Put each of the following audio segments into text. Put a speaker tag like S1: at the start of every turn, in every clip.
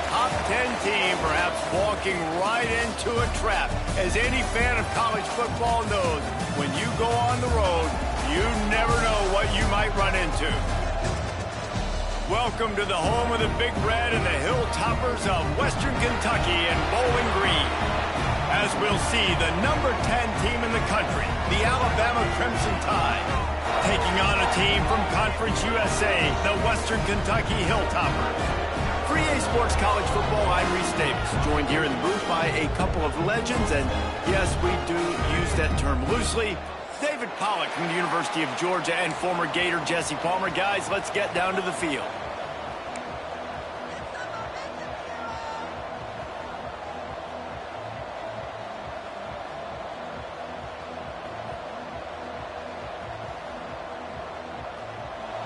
S1: top 10 team perhaps walking right into a trap. As any fan of college football knows, when you go on the road, you never know what you might run into. Welcome to the home of the Big Red and the Hilltoppers of Western Kentucky and Bowling Green. As we'll see, the number 10 team in the country, the Alabama Crimson Tide, taking on a team from Conference USA, the Western Kentucky Hilltoppers. For EA Sports College Football, I'm Reese Davis, joined here in the booth by a couple of legends, and yes, we do use that term loosely. David Pollack from the University of Georgia and former Gator Jesse Palmer. Guys, let's get down to the field.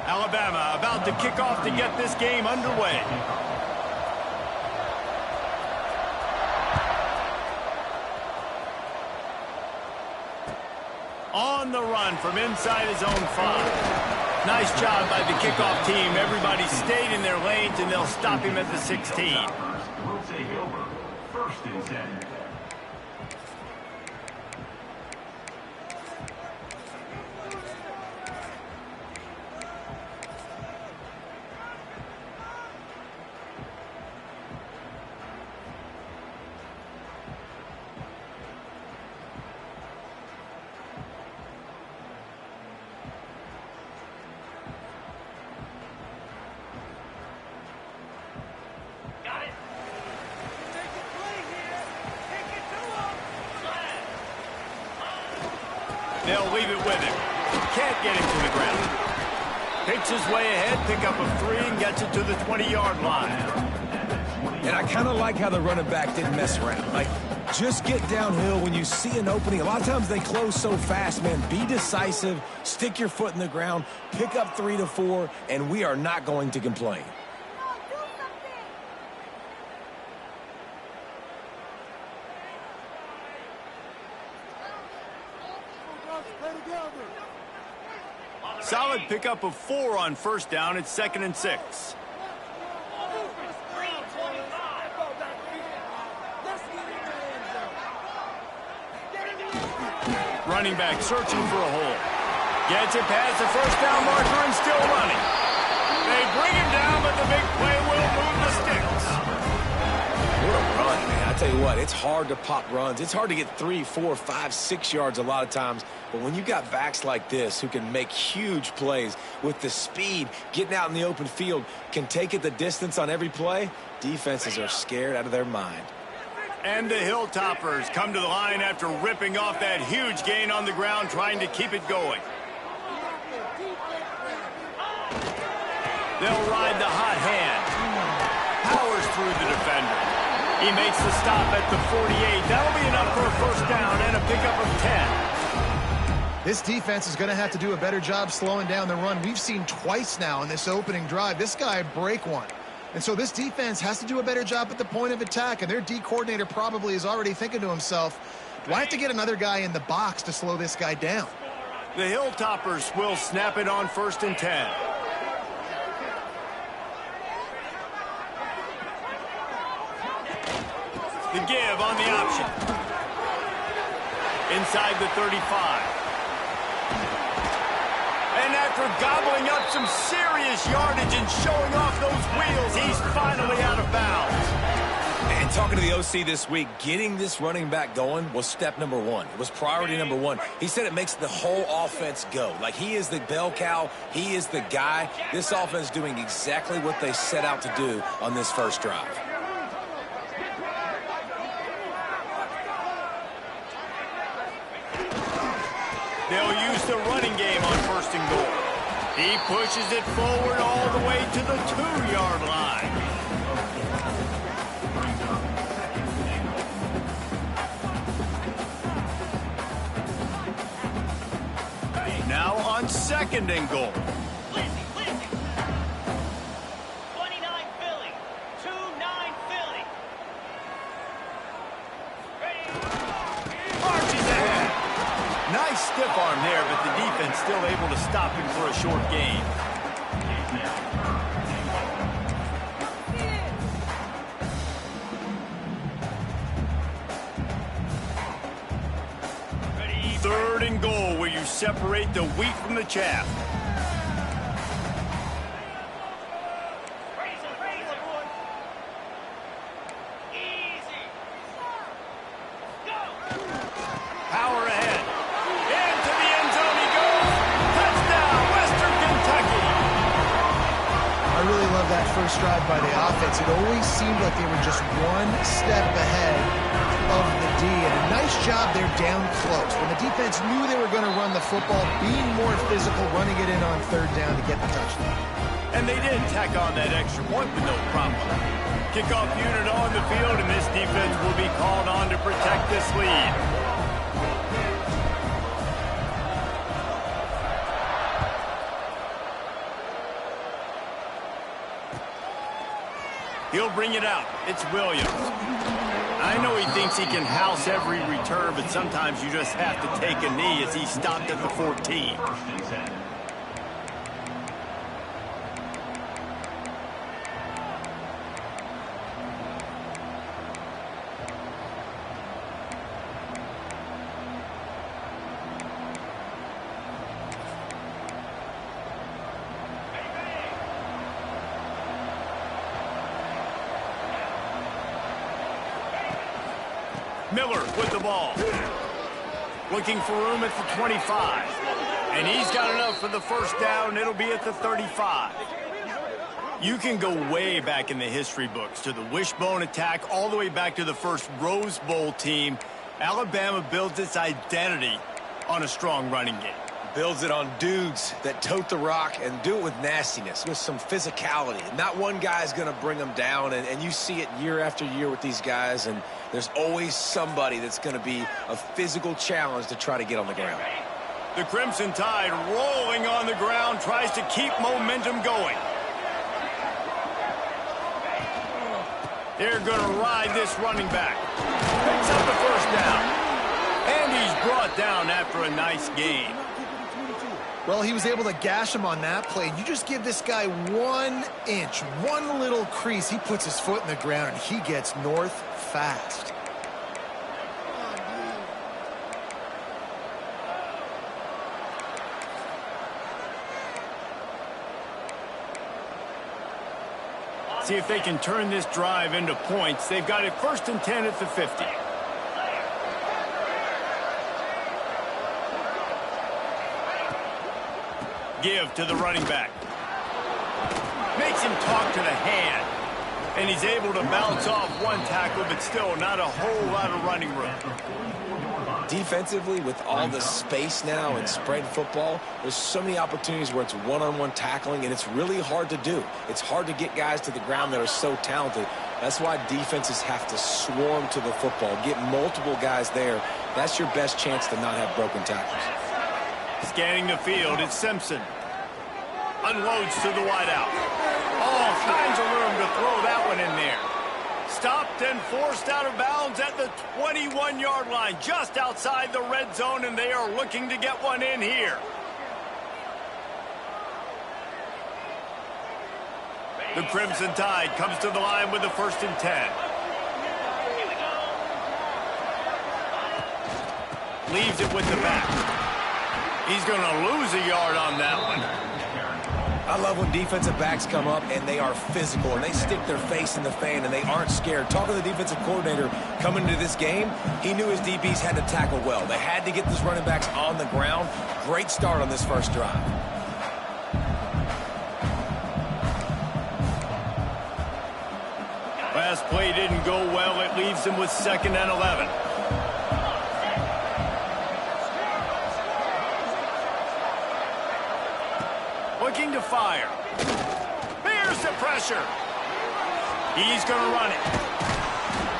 S1: Alabama about to kick off to get this game underway. On the run from inside his own 5. Nice job by the kickoff team. Everybody stayed in their lanes, and they'll stop him at the 16.
S2: Will take over. First and 10.
S1: They'll leave it with him. Can't get him to the ground. Picks his way ahead, pick up a 3, and gets it to the 20-yard line.
S3: And I kind of like how the running back didn't mess around. Like, just get downhill when you see an opening. A lot of times they close so fast, man. Be decisive, stick your foot in the ground, pick up 3 to 4, and we are not going to complain.
S1: Solid pickup of 4 on first down. It's 2nd and 6. Running back searching for a hole. Gets it past the first down marker and still running. They bring him down, but the big play will move the sticks.
S3: What a run, man. I tell you what, it's hard to pop runs. It's hard to get 3, 4, 5, 6 yards a lot of times. But when you got backs like this who can make huge plays with the speed, getting out in the open field, can take it the distance on every play, defenses are scared out of their mind.
S1: And the Hilltoppers come to the line after ripping off that huge gain on the ground, trying to keep it going. They'll ride the hot hand. Powers through the defender. He makes the stop at the 48. That'll be enough for a first down and a pickup of 10.
S4: This defense is going to have to do a better job slowing down the run. We've seen twice now in this opening drive this guy break one. And so this defense has to do a better job at the point of attack, and their D coordinator probably is already thinking to himself, do I have to get another guy in the box to slow this guy down?
S1: The Hilltoppers will snap it on 1st and 10. The give on the option. Inside the 35. And after gobbling up some serious yardage and showing off those wheels, he's finally out of bounds.
S3: And talking to the OC this week, getting this running back going was step number 1. It was priority number 1. He said it makes the whole offense go. Like, he is the bell cow. He is the guy. This offense is doing exactly what they set out to do on this first drive.
S1: They'll use the running game on 1st and goal. He pushes it forward all the way to the 2-yard line. Now on 2nd and goal. Nice stiff arm there, but the defense still able to stop him for a short gain. and goal where you separate the wheat from the chaff. Power ahead. Into the end zone he goes. Touchdown, Western Kentucky.
S4: I really love that first drive by the offense. It always seemed like they were just one step ahead of the D, and a nice job there down close. When the defense knew they were going to run the football, being more physical, running it in on third down to get the touchdown.
S1: And they did tack on that extra point with no problem. Kickoff unit on the field, and this defense will be called on to protect this lead. He'll bring it out. It's Williams. I know he thinks he can house every return, but sometimes you just have to take a knee as he stopped at the 14.
S2: First and 10.
S1: Miller with the ball. Looking for room at the 25. And he's got enough for the first down. It'll be at the 35. You can go way back in the history books to the wishbone attack all the way back to the first Rose Bowl team. Alabama builds its identity on a strong running game.
S3: Builds it on dudes that tote the rock and do it with nastiness, with some physicality. Not one guy's going to bring them down, and you see it year after year with these guys, and there's always somebody that's going to be a physical challenge to try to get on the ground.
S1: The Crimson Tide rolling on the ground, tries to keep momentum going. They're going to ride this running back. Picks up the first down. And he's brought down after a nice gain.
S4: Well, he was able to gash him on that play. You just give this guy 1 inch, one little crease. He puts his foot in the ground, and he gets north fast.
S1: See if they can turn this drive into points. They've got it 1st and 10 at the 50. Give to the running back. Makes him talk to the hand. And he's able to bounce off one tackle, but still not a whole lot of running room.
S3: Defensively, with all the space now and spread football, there's so many opportunities where it's one-on-one tackling, and it's really hard to do. It's hard to get guys to the ground that are so talented. That's why defenses have to swarm to the football, get multiple guys there. That's your best chance to not have broken tackles.
S1: Scanning the field, it's Simpson. Unloads to the wideout. All kinds of room to throw that one in there. Stopped and forced out of bounds at the 21-yard line, just outside the red zone, and they are looking to get one in here. The Crimson Tide comes to the line with the 1st and 10. Leaves it with the back. He's going to lose a yard on that one.
S3: I love when defensive backs come up and they are physical and they stick their face in the fan and they aren't scared. Talking to the defensive coordinator coming into this game, he knew his DBs had to tackle well. They had to get these running backs on the ground. Great start on this first drive.
S1: Last play didn't go well. It leaves him with 2nd and 11. Looking to fire. Here's the pressure. He's going to run it.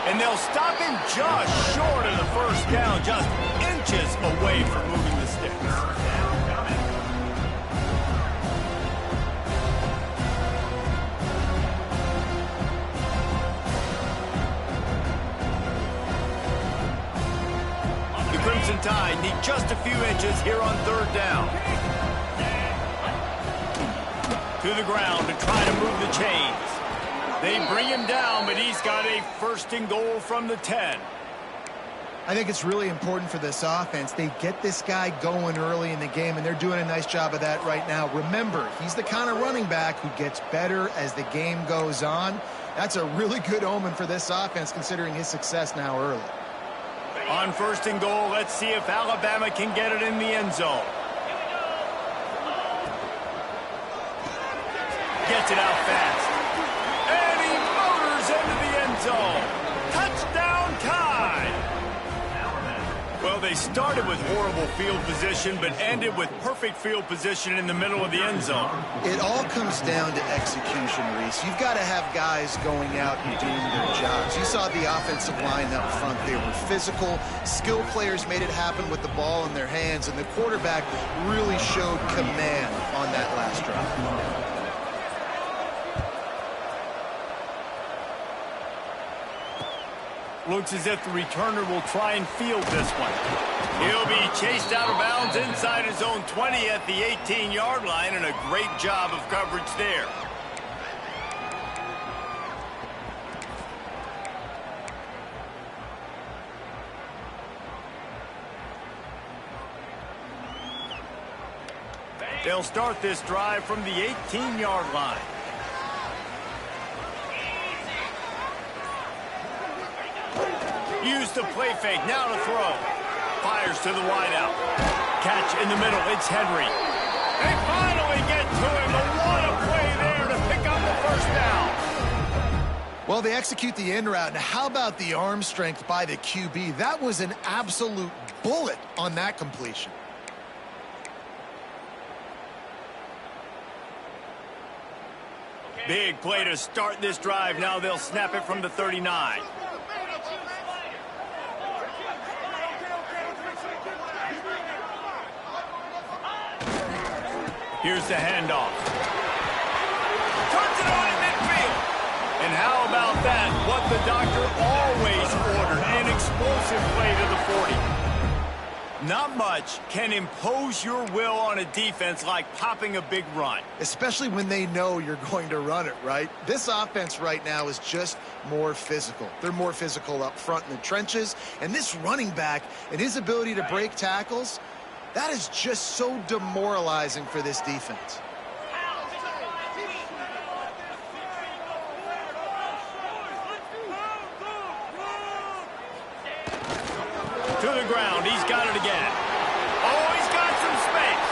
S1: And they'll stop him just short of the first down, just inches away from moving the sticks. The Crimson Tide need just a few inches here on 3rd down. To the ground to try to move the chains. They bring him down, but he's got a 1st and goal from the 10.
S4: I think it's really important for this offense. They get this guy going early in the game, and they're doing a nice job of that right now. Remember, he's the kind of running back who gets better as the game goes on. That's a really good omen for this offense, considering his success now early.
S1: On 1st and goal, let's see if Alabama can get it in the end zone. Gets it out fast. And he motors into the end zone. Touchdown, Tide! Well, they started with horrible field position, but ended with perfect field position in the middle of the end zone.
S4: It all comes down to execution, Reese. You've got to have guys going out and doing their jobs. You saw the offensive line up front. They were physical. Skill players made it happen with the ball in their hands, and the quarterback really showed command on that last drive.
S1: Looks as if the returner will try and field this one. He'll be chased out of bounds inside his own 20 at the 18-yard line, and a great job of coverage there. They'll start this drive from the 18-yard line. Use the play fake, now to throw. Fires to the wideout. Catch in the middle, it's Henry. They finally get to him, but what a play there to pick up the first down.
S4: Well, they execute the in route. Now, how about the arm strength by the QB? That was an absolute bullet on that completion.
S1: Big play to start this drive. Now they'll snap it from the 39. Here's the handoff. Turns it on in midfield. And how about that? What the doctor always ordered. An explosive play to the 40. Not much can impose your will on a defense like popping a big run.
S4: Especially when they know you're going to run it, right? This offense right now is just more physical. They're more physical up front in the trenches. And this running back and his ability to break tackles, that is just so demoralizing for this defense.
S1: To the ground, he's got it again. Oh, he's got some space.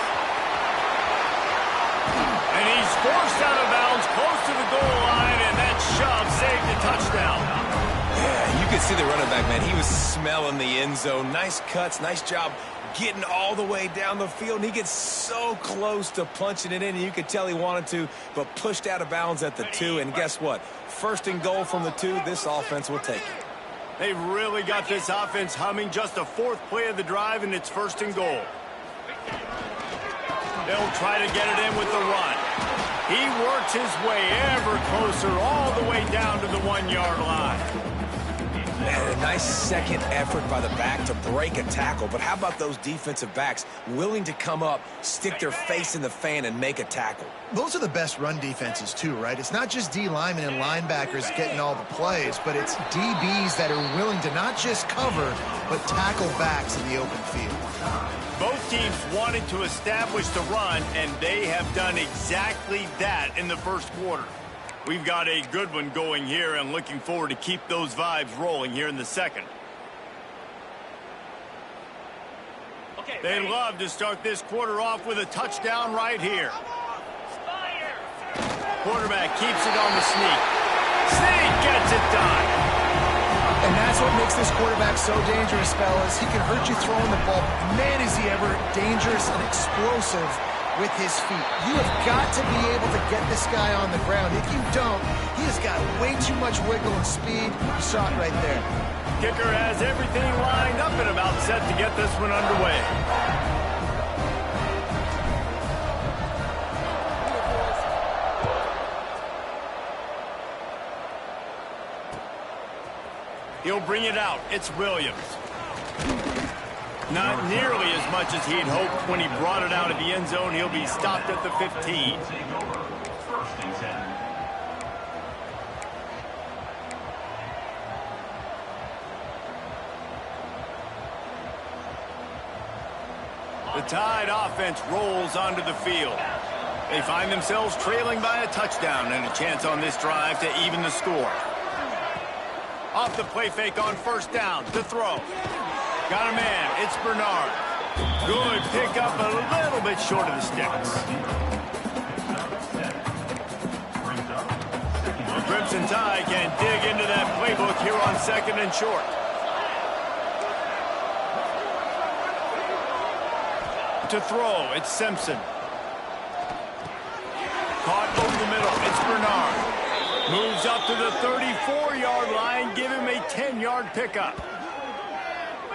S1: And he's forced out of bounds close to the goal line, and that shove saved the touchdown.
S3: Yeah, you could see the running back, man. He was smelling the end zone. Nice cuts, nice job getting all the way down the field. And he gets so close to punching it in, and you could tell he wanted to, but pushed out of bounds at the 2. And guess what? 1st and goal from the 2, this offense will take it.
S1: They've really got this offense humming. Just a 4th play of the drive, and it's 1st and goal. They'll try to get it in with the run. He works his way ever closer all the way down to the 1-yard line.
S3: And a nice second effort by the back to break a tackle. But how about those defensive backs willing to come up, stick their face in the fan, and make a tackle?
S4: Those are the best run defenses too, right? It's not just D linemen and linebackers getting all the plays, but it's DBs that are willing to not just cover, but tackle backs in the open field.
S1: Both teams wanted to establish the run, and they have done exactly that in the 1st quarter. We've got a good one going here, and looking forward to keep those vibes rolling here in the 2nd. They love to start this quarter off with a touchdown right here. Quarterback keeps it on the sneak. Sneak gets it done.
S4: And that's what makes this quarterback so dangerous, fellas. He can hurt you throwing the ball. Man, is he ever dangerous and explosive with his feet. You have got to be able to get this guy on the ground. If you don't, he has got way too much wiggle and speed. You saw it right there.
S1: Kicker has everything lined up and about set to get this one underway. He'll bring it out. It's Williams. Not nearly as much as he'd hoped when he brought it out of the end zone. He'll be stopped at the 15. The Tide offense rolls onto the field. They find themselves trailing by a touchdown and a chance on this drive to even the score. Off the play fake on first down to throw. Got a man. It's Bernard. Good pickup, a little bit short of the sticks. The Crimson Tide can dig into that playbook here on second and short. To throw, it's Simpson. Caught over the middle, it's Bernard. Moves up to the 34-yard line, give him a 10-yard pickup.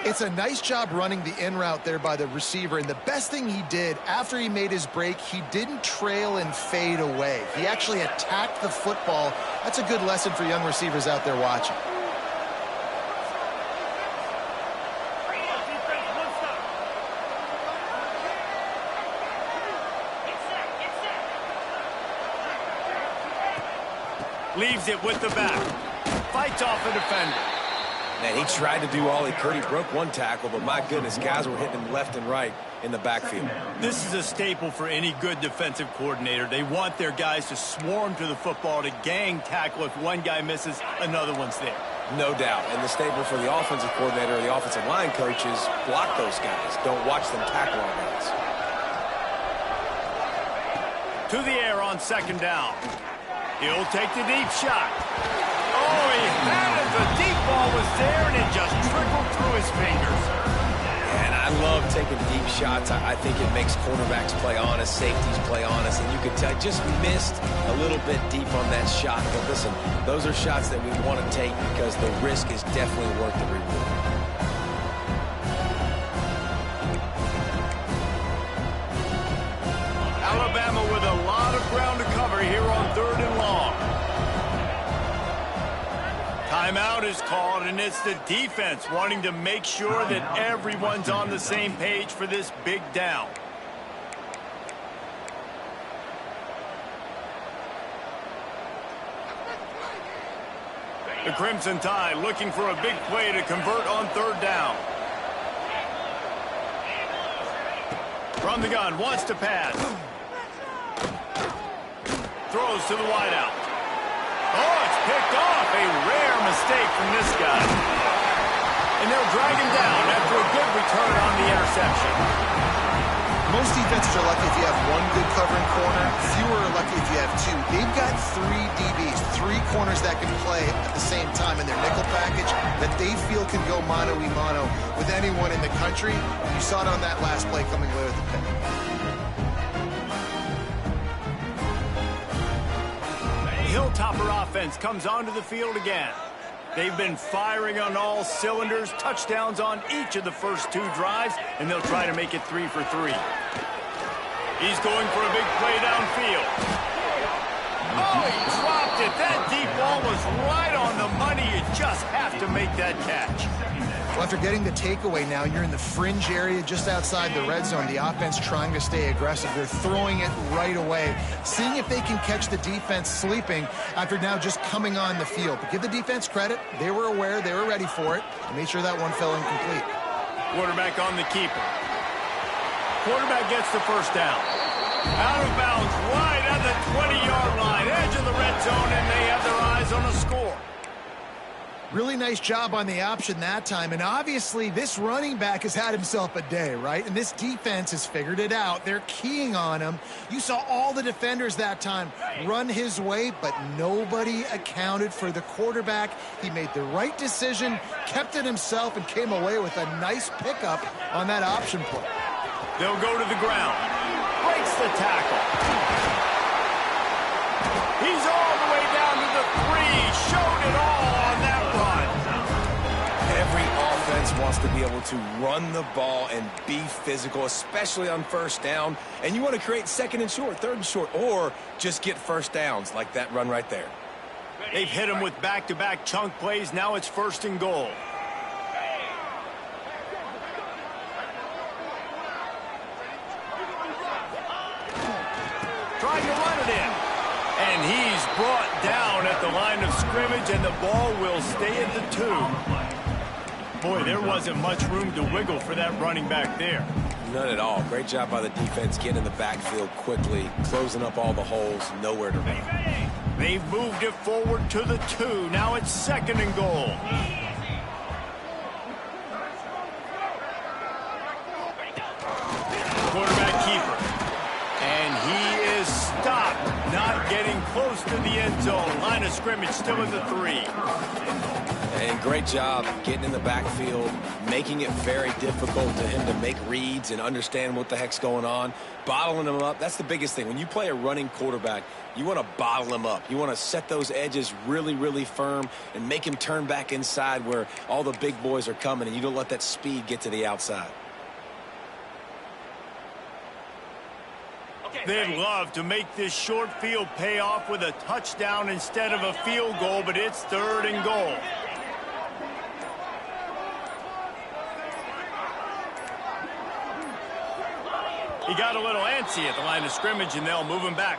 S4: It's a nice job running the in route there by the receiver, and the best thing he did after he made his break, he didn't trail and fade away. He actually attacked the football. That's a good lesson for young receivers out there watching.
S1: Leaves it with the back. Fights off a defender.
S3: Man, he tried to do all he could. He broke one tackle, but my goodness, guys were hitting him left and right in the backfield.
S1: This is a staple for any good defensive coordinator. They want their guys to swarm to the football, to gang tackle. If one guy misses, another one's there.
S3: No doubt. And the staple for the offensive coordinator or the offensive line coach is block those guys. Don't watch them tackle our guys.
S1: To the air on second down. He'll take the deep shot. Oh, he had it. The deep ball was there, and it just trickled through his fingers.
S3: And I love taking deep shots. I think it makes quarterbacks play honest, safeties play honest, and you could tell just missed a little bit deep on that shot. But listen, those are shots that we want to take because the risk is definitely worth the reward.
S1: Alabama with a lot of ground to cover here on third and long. Timeout is called, and it's the defense wanting to make sure that everyone's on the same page for this big down. The Crimson Tide looking for a big play to convert on third down. From the gun, wants to pass. Throws to the wideout. Oh, it's picked off. A rare mistake from this guy. And they'll drag him down after a good return on the interception.
S4: Most defenses are lucky if you have one good covering corner. Fewer are lucky if you have two. They've got three DBs, three corners that can play at the same time in their nickel package that they feel can go mano-a-mano with anyone in the country. You saw it on that last play coming away with the pick.
S1: Hilltopper offense comes onto the field again. They've been firing on all cylinders, touchdowns on each of the first two drives, and they'll try to make it 3 for 3. He's going for a big play downfield. Oh, he dropped it. That deep ball was right on the money. You just have to make that catch.
S4: Well, after getting the takeaway now, you're in the fringe area just outside the red zone. The offense trying to stay aggressive. They're throwing it right away, seeing if they can catch the defense sleeping after now just coming on the field. But give the defense credit. They were aware. They were ready for it. And made sure that one fell incomplete.
S1: Quarterback on the keeper. Quarterback gets the first down. Out of bounds, right at the 20-yard line. Edge of the red zone, and they have their eyes on a score.
S4: Really nice job on the option that time. And obviously, this running back has had himself a day, right? And this defense has figured it out. They're keying on him. You saw all the defenders that time run his way, but nobody accounted for the quarterback. He made the right decision, kept it himself, and came away with a nice pickup on that option play.
S1: They'll go to the ground. Breaks the tackle. He's all the way down to the 3. Showed it all on that run.
S3: Every offense wants to be able to run the ball and be physical, especially on first down. And you want to create second and short, third and short, or just get first downs like that run right there.
S1: They've hit him with back-to-back chunk plays. Now it's first and goal. Trying to run it in. And he's brought down at the line of scrimmage, and the ball will stay at the 2. Boy, there wasn't much room to wiggle for that running back there.
S3: None at all. Great job by the defense getting in the backfield quickly, closing up all the holes, nowhere to run.
S1: They've moved it forward to the 2. Now it's 2nd and goal. Quarterback keeper. And he is stopped. Not getting close to the end zone. Line of scrimmage still at the 3.
S3: And great job getting in the backfield, making it very difficult to him to make reads and understand what the heck's going on. Bottling him up, that's the biggest thing. When you play a running quarterback, you want to bottle him up. You want to set those edges really, really firm and make him turn back inside where all the big boys are coming, and you don't let that speed get to the outside.
S1: They'd love to make this short field pay off with a touchdown instead of a field goal, but it's 3rd and goal. He got a little antsy at the line of scrimmage, and they'll move him back.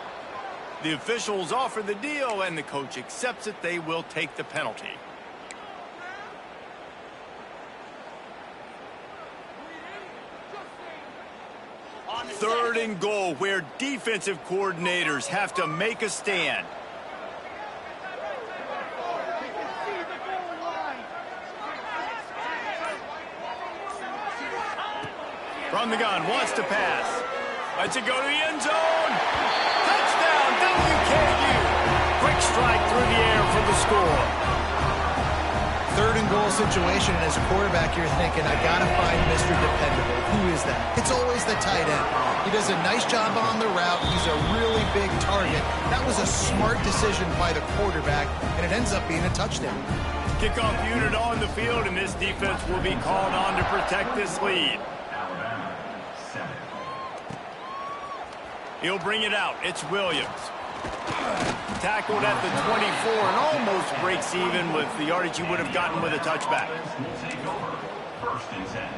S1: The officials offer the deal, and the coach accepts it. They will take the penalty. Third and goal, where defensive coordinators have to make a stand. From the gun, wants to pass. Lets it go to the end zone. Touchdown, WKU. Quick strike through the air for the score.
S4: 3rd and goal situation, and as a quarterback, you're thinking, I got to find Mr. Dependable. Who is that? It's always the tight end. He does a nice job on the route. He's a really big target. That was a smart decision by the quarterback, and it ends up being a touchdown.
S1: Kickoff unit on the field, and this defense will be called on to protect this lead. He'll bring it out. It's Williams. Tackled at the 24 and almost breaks even with the yardage you would have gotten with a touchback.
S2: Will take over. 1st and 10.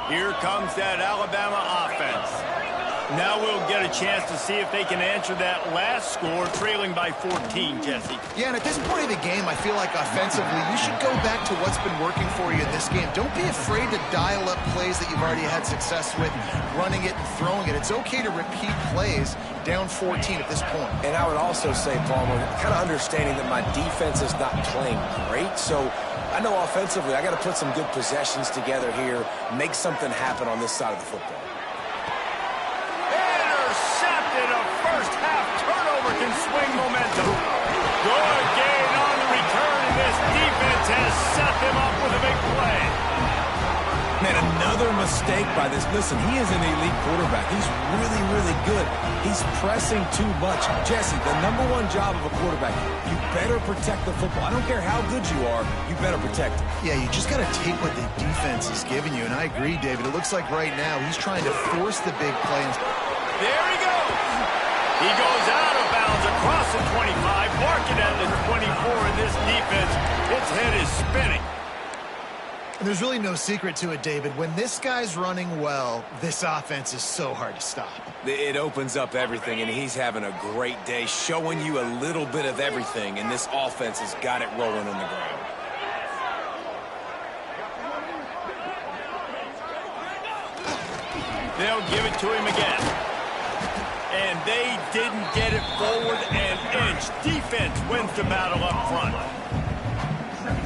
S1: Here comes that Alabama offense. Now we'll get a chance to see if they can answer that last score, trailing by 14, Jesse.
S4: Yeah, and at this point of the game, I feel like offensively, you should go back to what's been working for you in this game. Don't be afraid to dial up plays that you've already had success with, running it and throwing it. It's okay to repeat plays down 14 at this point.
S3: And I would also say, Palmer, kind of understanding that my defense is not playing great, so I know offensively I got to put some good possessions together here, make something happen on this side of the football.
S1: Can swing momentum. Good gain on the return, and this defense has set them up with a big play.
S3: Man, another mistake by this. Listen, he is an elite quarterback. He's really, really good. He's pressing too much. Jesse, the #1 job of a quarterback, you better protect the football. I don't care how good you are, you better protect it.
S4: Yeah, you just got to take what the defense is giving you, and I agree, David. It looks like right now he's trying to force the big play.
S1: There he goes. He goes out of bounds across the 25, marking at the 24 in this defense. Its head is spinning.
S4: And there's really no secret to it, David. When this guy's running well, this offense is so hard to stop.
S3: It opens up everything, and he's having a great day, showing you a little bit of everything, and this offense has got it rolling on the ground.
S1: They'll give it to him again. And they didn't get it forward an inch. Defense wins the battle up front.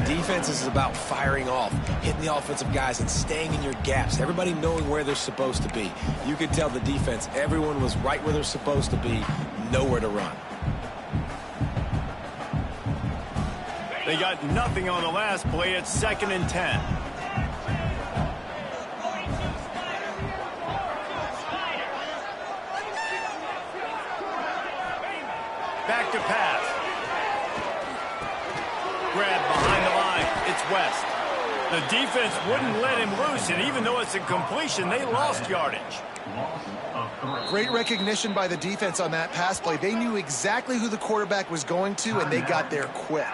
S3: Defense is about firing off, hitting the offensive guys and staying in your gaps. Everybody knowing where they're supposed to be. You could tell the defense, everyone was right where they're supposed to be, nowhere to run.
S1: They got nothing on the last play. It's 2nd and 10. Back to pass. Grab behind the line. It's West. The defense wouldn't let him loose, and even though it's a completion, they lost yardage.
S4: Great recognition by the defense on that pass play. They knew exactly who the quarterback was going to, and they got there quick.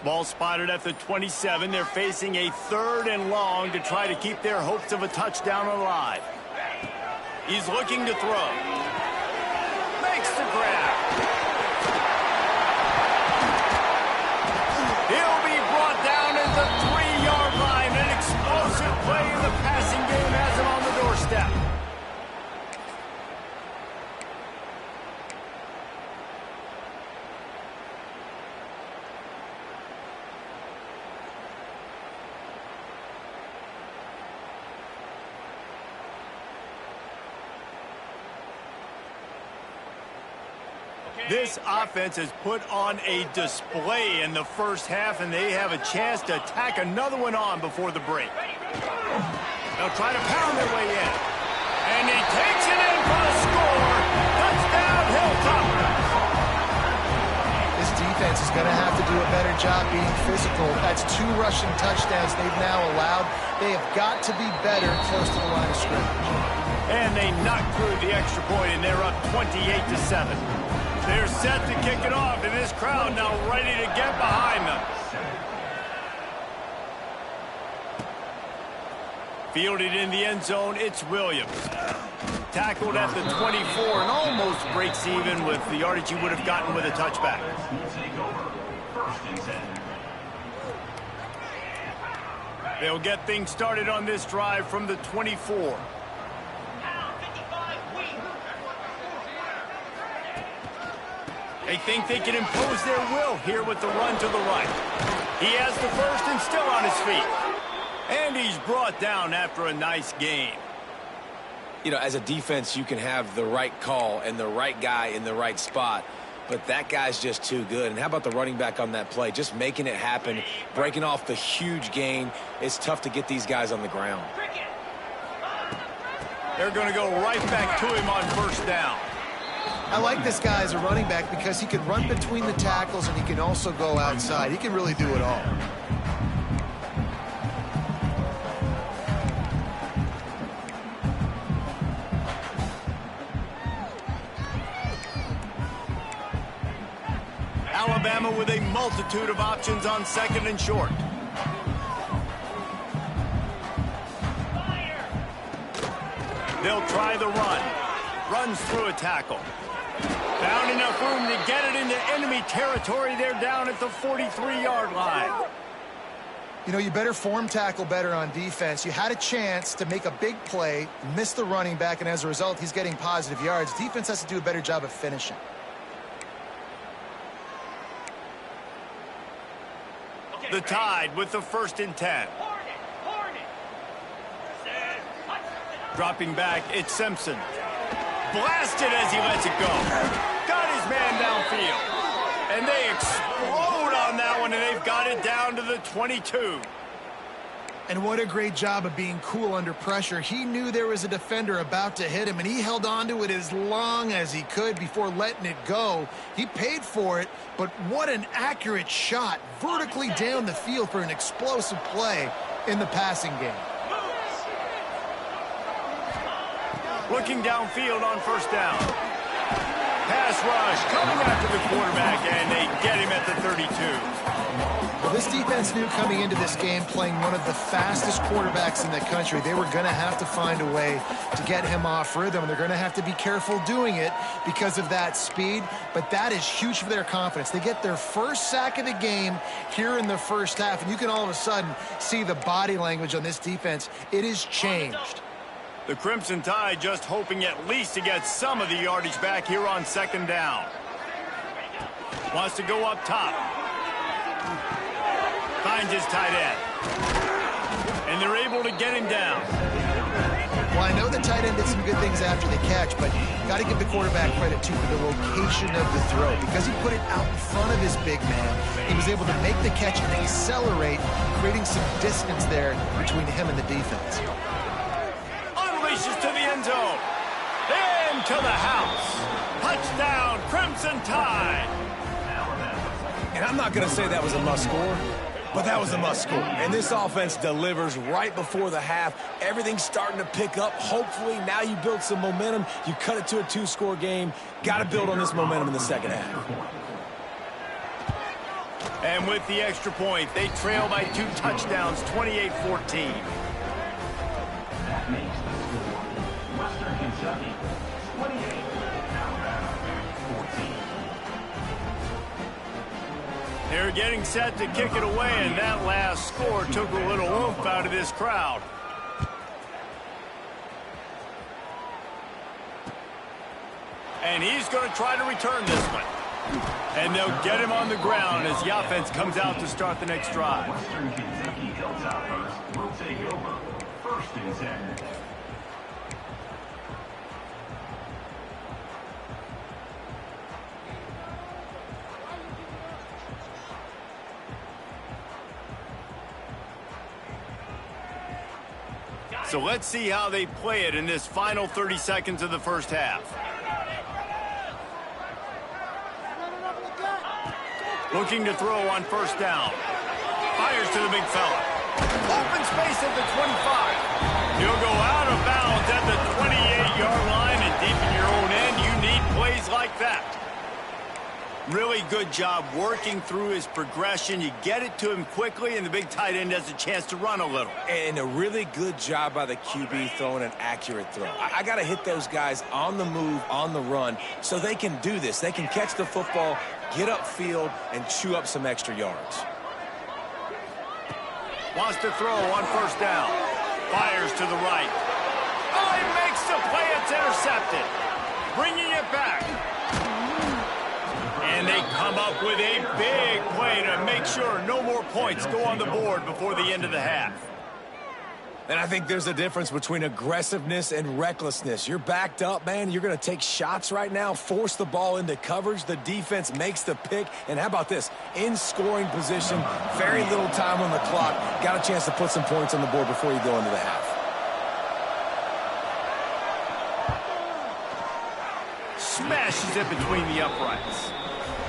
S1: Ball spotted at the 27. They're facing a 3rd and long to try to keep their hopes of a touchdown alive. He's looking to throw. Makes the grab. He'll be brought down at the 3-yard line. An explosive play in the passing game has him on the doorstep. This offense has put on a display in the first half, and they have a chance to tack another one on before the break. They'll try to pound their way in. And he takes it in for the score. Touchdown, Hilltoppers.
S4: This defense is going to have to do a better job being physical. That's 2 rushing touchdowns they've now allowed. They have got to be better close to the line of scrimmage.
S1: And they knocked through the extra point, and they're up 28-7. They're set to kick it off, and this crowd now ready to get behind them. Fielded in the end zone, it's Williams. Tackled at the 24 and almost breaks even with the yardage he would have gotten with a touchback. They'll get things started on this drive from the 24. They think they can impose their will here with the run to the right. He has the first and still on his feet. And he's brought down after a nice gain.
S3: You know, as a defense, you can have the right call and the right guy in the right spot, but that guy's just too good. And how about the running back on that play? Just making it happen, breaking off the huge gain. It's tough to get these guys on the ground.
S1: They're going to go right back to him on first down.
S4: I like this guy as a running back because he can run between the tackles and he can also go outside. He can really do it all.
S1: Alabama with a multitude of options on 2nd and short. They'll try the run. Runs through a tackle. Found enough room to get it into enemy territory. They're down at the 43-yard line.
S4: You know, you better form tackle better on defense. You had a chance to make a big play, miss the running back, and as a result, he's getting positive yards. Defense has to do a better job of finishing.
S1: The Tide with the 1st and 10. Dropping back, it's Simpson. Blasted as he lets it go. Got his man downfield. And they explode on that one, and they've got it down to the 22.
S4: And what a great job of being cool under pressure. He knew there was a defender about to hit him, and he held on to it as long as he could before letting it go. He paid for it, but what an accurate shot vertically down the field for an explosive play in the passing game.
S1: Looking downfield on first down. Pass rush coming after the quarterback, and they get him at the 32.
S4: Well, this defense knew coming into this game, playing one of the fastest quarterbacks in the country, they were going to have to find a way to get him off rhythm. They're going to have to be careful doing it because of that speed, but that is huge for their confidence. They get their first sack of the game here in the first half, and you can all of a sudden see the body language on this defense. It is changed.
S1: The Crimson Tide just hoping at least to get some of the yardage back here on 2nd down. Wants to go up top. Finds his tight end. And they're able to get him down.
S4: Well, I know the tight end did some good things after the catch, but got to give the quarterback credit, too, for the location of the throw. Because he put it out in front of his big man, he was able to make the catch and accelerate, creating some distance there between him and the defense.
S1: Unleashes to the end zone. Into the house. Touchdown, Crimson Tide.
S3: And I'm not going to say that was a must score, but that was a must score. And this offense delivers right before the half. Everything's starting to pick up. Hopefully, now you build some momentum. You cut it to a 2-score game. Got to build on this momentum in the second half.
S1: And with the extra point, they trail by 2 touchdowns, 28-14.
S2: That makes the score Western Kentucky 28, Alabama 14.
S1: They're getting set to kick it away, and that last score took a little oomph out of this crowd. And he's going to try to return this one. And they'll get him on the ground as the offense comes out to start the next drive.
S2: Western Kentucky Hilltoppers will take over. 1st and 10.
S1: So let's see how they play it in this final 30 seconds of the first half. Looking to throw on 1st down. Fires to the big fella. Open space at the 25. He'll go out of bounds at the 28-yard line, and deep in your own end, you need plays like that. Really good job working through his progression. You get it to him quickly, and the big tight end has a chance to run a little.
S3: And a really good job by the QB throwing an accurate throw. I got to hit those guys on the move, on the run, so they can do this. They can catch the football, get upfield, and chew up some extra yards.
S1: Wants to throw on 1st down. Fires to the right. Oh, he makes the play. It's intercepted. Bringing it back. And they come up with a big play to make sure no more points go on the board before the end of the half.
S3: And I think there's a difference between aggressiveness and recklessness. You're backed up, man. You're going to take shots right now, force the ball into coverage. The defense makes the pick. And how about this? In scoring position, very little time on the clock. Got a chance to put some points on the board before you go into the half.
S1: Smashes it between the uprights.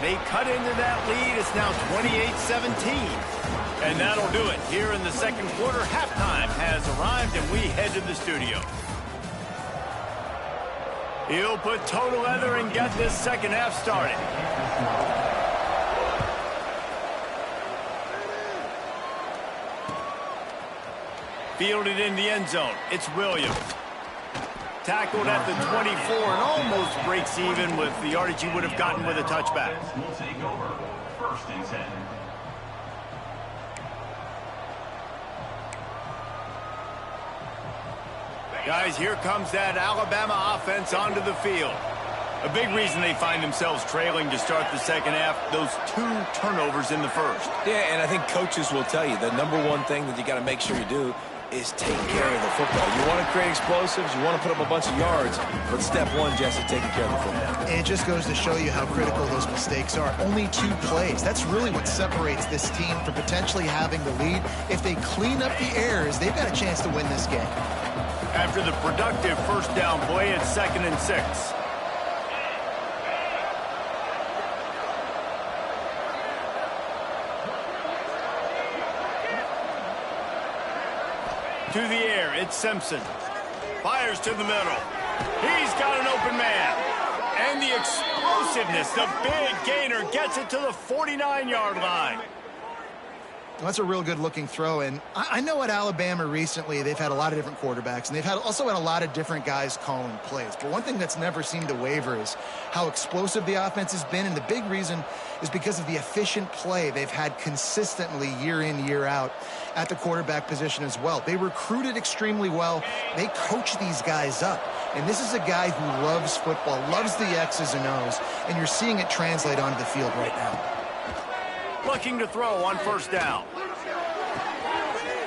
S1: They cut into that lead. It's now 28-17. And that'll do it here in the second quarter. Halftime has arrived, and we head to the studio. He'll put total leather and get this second half started. Fielded in the end zone. It's Williams. Tackled at the 24 and almost breaks even with the yardage he would have gotten with a touchback.
S2: Will take over. 1st and 10.
S1: Guys, here comes that Alabama offense onto the field. A big reason they find themselves trailing to start the second half, those 2 turnovers in the first.
S3: Yeah, and I think coaches will tell you the number one thing that you got to make sure you do is take care of the football. You want to create explosives, you want to put up a bunch of yards, but step one, Jesse, taking care of the football.
S4: And it just goes to show you how critical those mistakes are. Only 2 plays. That's really what separates this team from potentially having the lead. If they clean up the errors, they've got a chance to win this game.
S1: After the productive 1st down play, it's 2nd and 6. To the air, it's Simpson. Fires to the middle. He's got an open man. And the explosiveness, the big gainer, gets it to the 49-yard line.
S4: Well, that's a real good-looking throw, and I know at Alabama recently they've had a lot of different quarterbacks, and they've also had a lot of different guys calling plays. But one thing that's never seemed to waver is how explosive the offense has been, and the big reason is because of the efficient play they've had consistently year in, year out at the quarterback position as well. They recruited extremely well. They coach these guys up, and this is a guy who loves football, loves the X's and O's, and you're seeing it translate onto the field right now.
S1: Looking to throw on 1st down.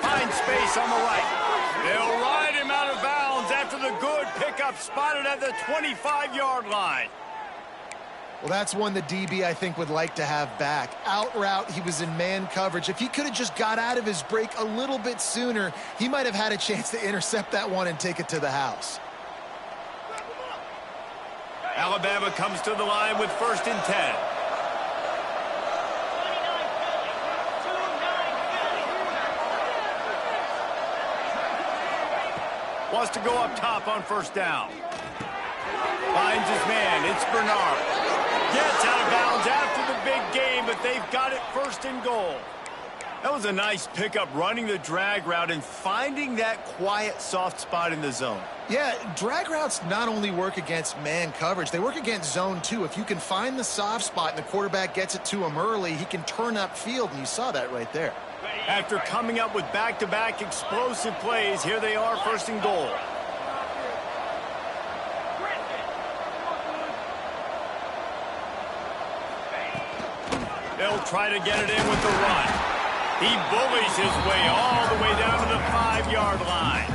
S1: Finds space on the right. They'll ride him out of bounds after the good pickup spotted at the 25-yard line.
S4: Well, that's one the DB, I think, would like to have back. Out route, he was in man coverage. If he could have just got out of his break a little bit sooner, he might have had a chance to intercept that one and take it to the house.
S1: Alabama comes to the line with 1st and 10. Wants to go up top on 1st down. Finds his man. It's Bernard. Gets out of bounds after the big game, but but they've got it first and goal. That was a nice pickup, running the drag route and finding that quiet, soft spot in the zone.
S4: Yeah, drag routes not only work against man coverage, they work against zone too. If you can find the soft spot and the quarterback gets it to him early, he can turn upfield, and you saw that right there.
S1: After coming up with back-to-back explosive plays, here they are, first and goal. They'll try to get it in with the run. He bullies his way all the way down to the 5-yard line.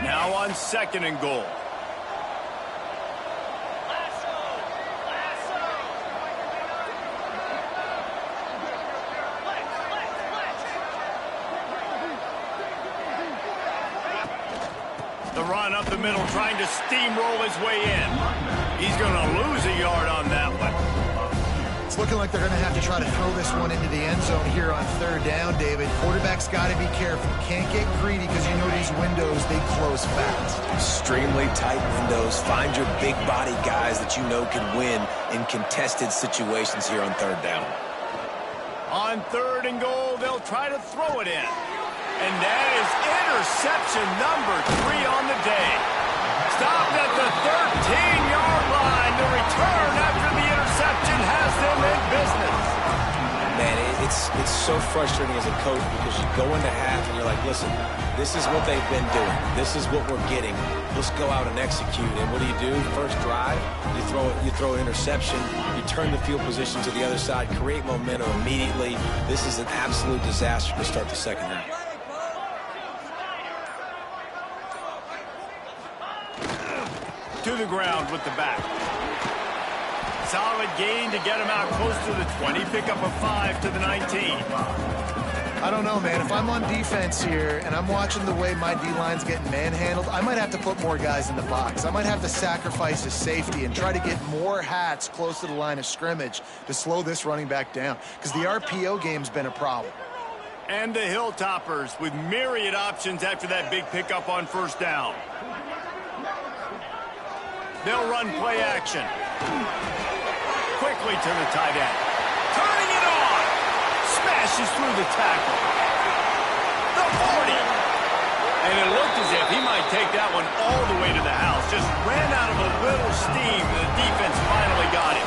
S1: Now on second and goal. The run up the middle, trying to steamroll his way in. He's going to lose a yard on that one.
S4: It's looking like they're going to have to try to throw this one into the end zone here on third down, David. Quarterback's got to be careful. Can't get greedy because you know these windows, they close fast.
S3: Extremely tight windows. Find your big body guys that you know can win in contested situations here on third down.
S1: On third and goal, they'll try to throw it in. And that is interception number 3 on the day. Stopped at the 13-yard line. The return after the interception has them in business.
S3: Man, it's so frustrating as a coach because you go into half and you're like, listen, this is what they've been doing. This is what we're getting. Let's go out and execute. And what do? First drive, you throw an interception, you turn the field position to the other side, create momentum immediately. This is an absolute disaster to start the second half.
S1: To the ground with the back. Solid gain to get him out close to the 20. Pick up a 5 to the 19.
S4: I don't know, man. If I'm on defense here and I'm watching the way my D-line's getting manhandled, I might have to put more guys in the box. I might have to sacrifice his safety and try to get more hats close to the line of scrimmage to slow this running back down because the RPO game's been a problem.
S1: And the Hilltoppers with myriad options after that big pickup on first down. They'll run play action. Quickly to the tight end. Turning it on. Smashes through the tackle. The 40. And it looked as if he might take that one all the way to the house. Just ran out of a little steam. The defense finally got him.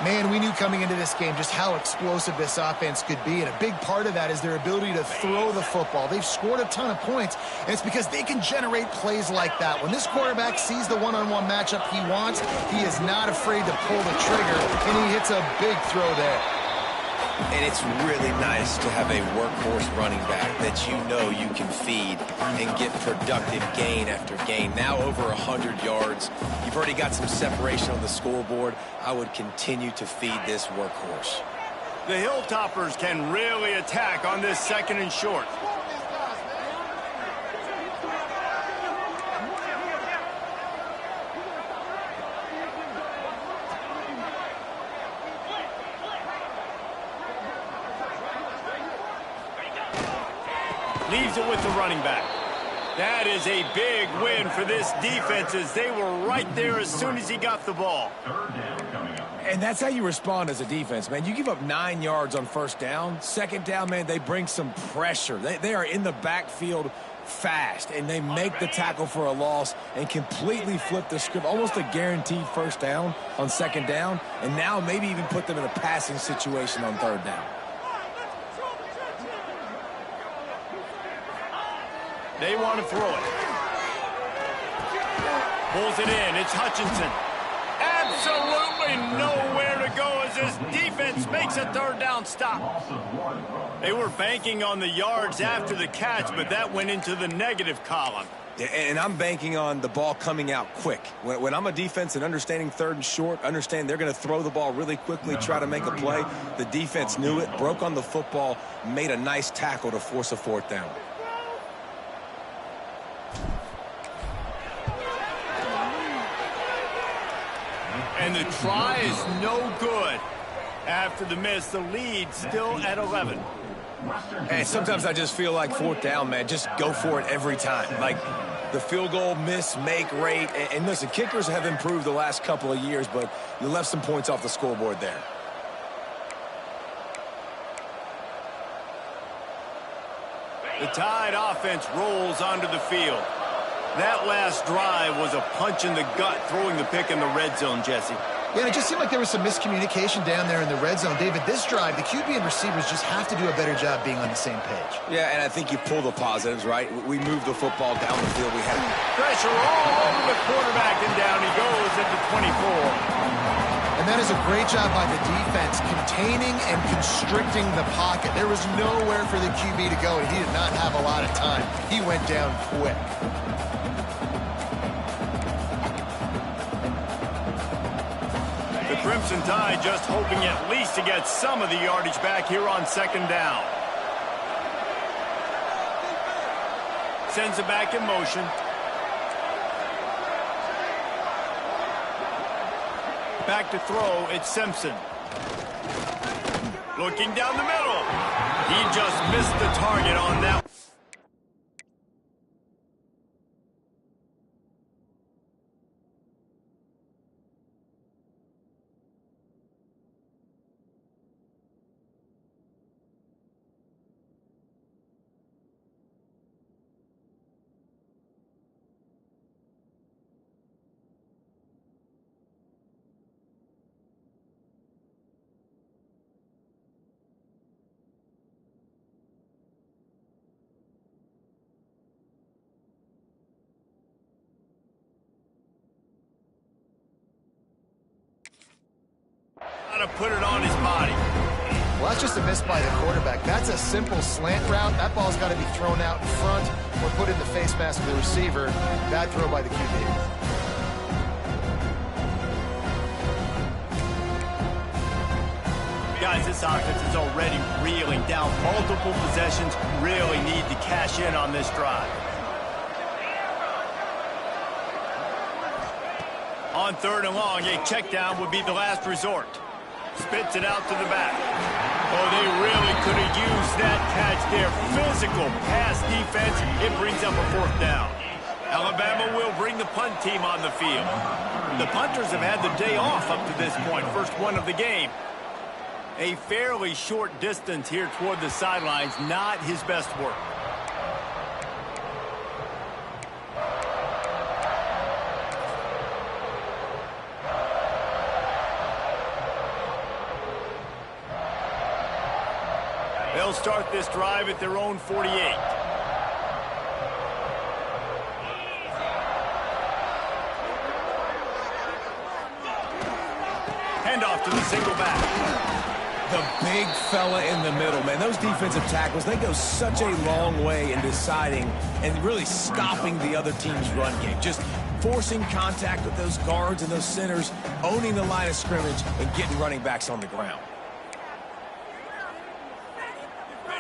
S4: Man, we knew coming into this game just how explosive this offense could be, and a big part of that is their ability to throw the football. They've scored a ton of points, and it's because they can generate plays like that. When this quarterback sees the one-on-one matchup he wants, he is not afraid to pull the trigger, and he hits a big throw there.
S3: And it's really nice to have a workhorse running back that you know you can feed and get productive gain after gain. Now over 100 yards. You've already got some separation on the scoreboard. I would continue to feed this workhorse.
S1: The Hilltoppers can really attack on this second and short. Leaves it with the running back. That is a big win for this defense as they were right there as soon as he got the ball.
S3: And that's how you respond as a defense, man. You give up 9 yards on first down. Second down, man, they bring some pressure. They are in the backfield fast, and they make the tackle for a loss and completely flip the script. Almost a guaranteed first down on second down, and now maybe even put them in a passing situation on third down.
S1: They want to throw it. Pulls it in. It's Hutchinson. Absolutely nowhere to go as this defense makes a third down stop. They were banking on the yards after the catch, but that went into the negative column.
S3: And I'm banking on the ball coming out quick. When I'm a defense and understanding third and short, understand they're going to throw the ball really quickly, try to make a play. The defense knew it, broke on the football, made a nice tackle to force a fourth down.
S1: And the try is no good. After the miss, the lead still at 11.
S3: And sometimes I just feel like fourth down, man, just go for it every time. Like the field goal miss, make rate. And listen, kickers have improved the last couple of years, but you left some points off the scoreboard there.
S1: The Tide offense rolls onto the field. That last drive was a punch in the gut, throwing the pick in the red zone, Jesse.
S4: Yeah, it just seemed like there was some miscommunication down there in the red zone. David, this drive, the QB and receivers just have to do a better job being on the same page.
S3: Yeah, and I think you pull the positives, right? We moved the football down the field. We had
S1: pressure all over the quarterback, and down he goes at the 24.
S4: And that is a great job by the defense, containing and constricting the pocket. There was nowhere for the QB to go, and he did not have a lot of time. He went down quick.
S1: The Crimson Tide just hoping at least to get some of the yardage back here on second down. Sends it back in motion. Back to throw, it's Simpson. Looking down the middle. He just missed the target on that. To put it on his body.
S4: Well, that's just a miss by the quarterback. That's a simple slant route. That ball's got to be thrown out in front or put in the face mask of the receiver. Bad throw by the QB.
S1: Guys, this offense is already reeling down multiple possessions. Really need to cash in on this drive. On third and long, a check down would be the last resort. Spits it out to the back. Oh, they really could have used that catch there. Physical pass defense. It brings up a fourth down. Alabama will bring the punt team on the field. The punters have had the day off up to this point. First one of the game. A fairly short distance here toward the sidelines. Not his best work. They'll start this drive at their own 48. Handoff to the single back.
S3: the big fella in the middle, man. Those defensive tackles, they go such a long way in deciding and really stopping the other team's run game. Just forcing contact with those guards and those centers, owning the line of scrimmage, and getting running backs on the ground.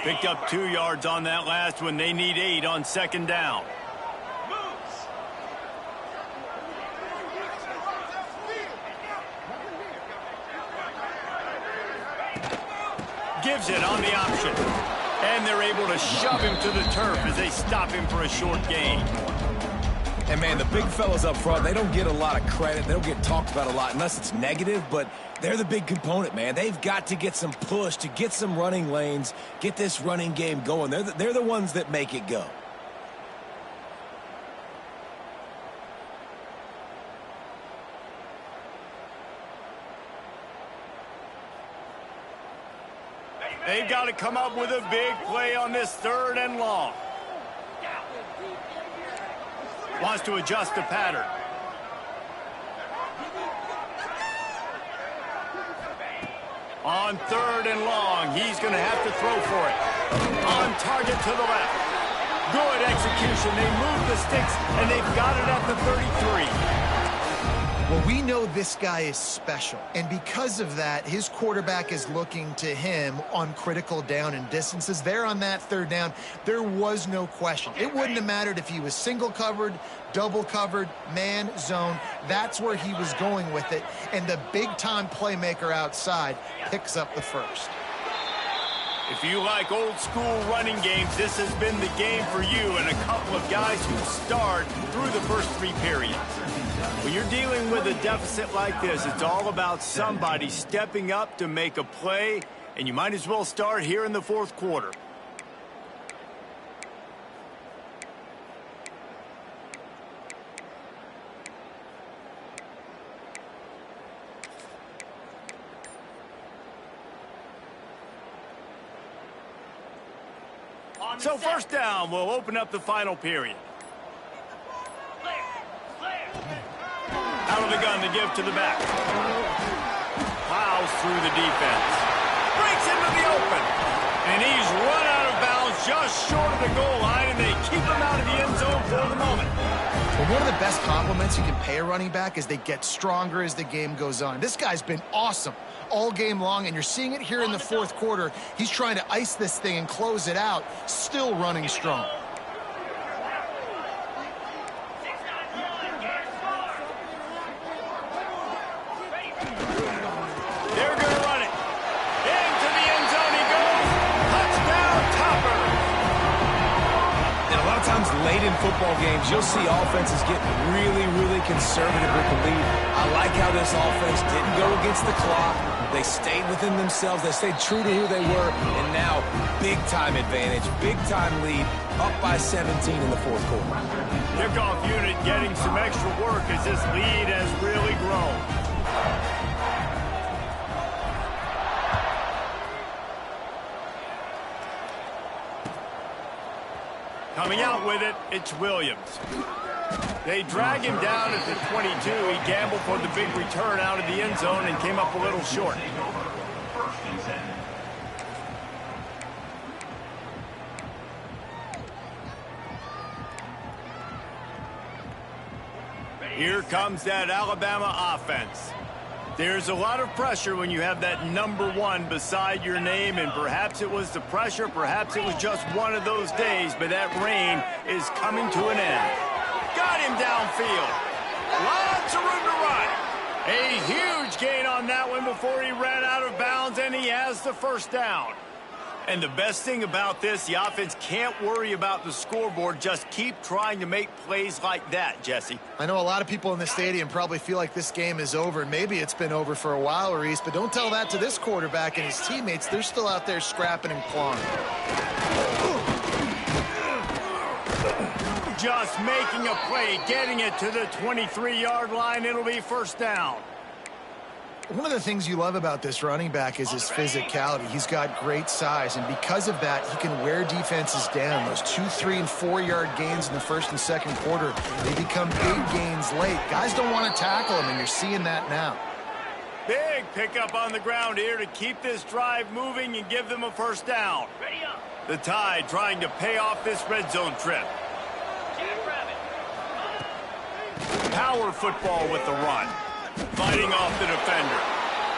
S1: Picked up 2 yards on that last one. They need 8 on second down. Gives it on the option. And they're able to shove him to the turf as they stop him for a short gain.
S3: And, man, the big fellas up front, they don't get a lot of credit. They don't get talked about a lot unless it's negative, but they're the big component, man. They've got to get some push to get some running lanes, get this running game going. They're the ones that make it go.
S1: They've got to come up with a big play on this 3rd and long. Wants to adjust the pattern. On 3rd and long, he's going to have to throw for it. On target to the left. Good execution. They move the sticks, and they've got it at the 33.
S4: Well, we know this guy is special, and because of that, his quarterback is looking to him on critical down and distances. There on that 3rd down, there was no question. It wouldn't have mattered if he was single covered, double covered, man, zone. That's where he was going with it, and the big-time playmaker outside picks up the first.
S1: If you like old school running games, this has been the game for you and a couple of guys who start through the first 3 periods. When you're dealing with a deficit like this, it's all about somebody stepping up to make a play, and you might as well start here in the 4th quarter. So first down, we'll open up the final period. Out of the gun to give to the back. Plows through the defense. Breaks into the open. And he's run out of bounds just short of the goal line, and they keep him out of the end zone for the moment.
S4: Well, one of the best compliments you can pay a running back is they get stronger as the game goes on. This guy's been awesome all game long, and you're seeing it here in the 4th quarter. He's trying to ice this thing and close it out, still running strong.
S1: They're going to run it. Into the end zone he goes. Touchdown, Topper.
S3: And a lot of times late in football games, you'll see offenses get really, really conservative with the lead. I like how this offense didn't go against the clock. They stayed within themselves. They stayed true to who they were. And now, big-time advantage, big-time lead, up by 17 in the 4th quarter.
S1: Kickoff unit getting some extra work as this lead has really grown. Coming out with it, it's Williams. They drag him down at the 22. He gambled for the big return out of the end zone and came up a little short. Here comes that Alabama offense. There's a lot of pressure when you have that number 1 beside your name, and perhaps it was the pressure, perhaps it was just one of those days, but that rain is coming to an end. Got him downfield. Lots of room to run. A huge gain on that one before he ran out of bounds, and he has the first down. And the best thing about this, the offense can't worry about the scoreboard. Just keep trying to make plays like that, Jesse.
S4: I know a lot of people in the stadium probably feel like this game is over. Maybe it's been over for a while, Reese, but don't tell that to this quarterback and his teammates. They're still out there scrapping and clawing.
S1: Just making a play, getting it to the 23-yard line. It'll be first down.
S4: One of the things you love about this running back is his physicality. He's got great size, and because of that, he can wear defenses down. Those 2-, 3-, and 4-yard gains in the 1st and 2nd quarter, they become big gains late. Guys don't want to tackle him, and you're seeing that now.
S1: Big pickup on the ground here to keep this drive moving and give them a first down. The Tide trying to pay off this red zone trip. Power football with the run. Fighting off the defender.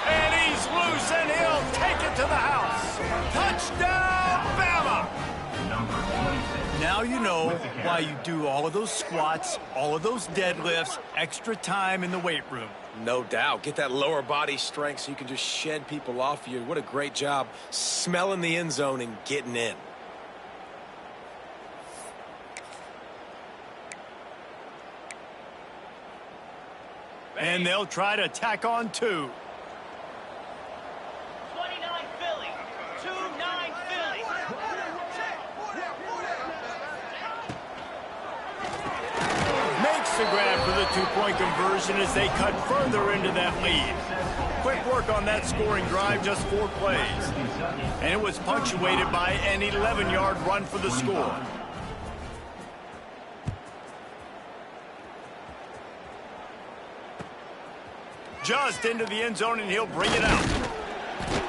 S1: And he's loose, and he'll take it to the house. Touchdown, Bama! Now you know why you do all of those squats, all of those deadlifts, extra time in the weight room.
S3: No doubt. Get that lower body strength so you can just shed people off you. What a great job smelling the end zone and getting in.
S1: And they'll try to tack on 2.
S5: 29 Philly. 2-9 Philly.
S1: Makes the grab for the 2-point conversion as they cut further into that lead. Quick work on that scoring drive, just 4 plays. And it was punctuated by an 11-yard run for the score. Just into the end zone, and he'll bring it out.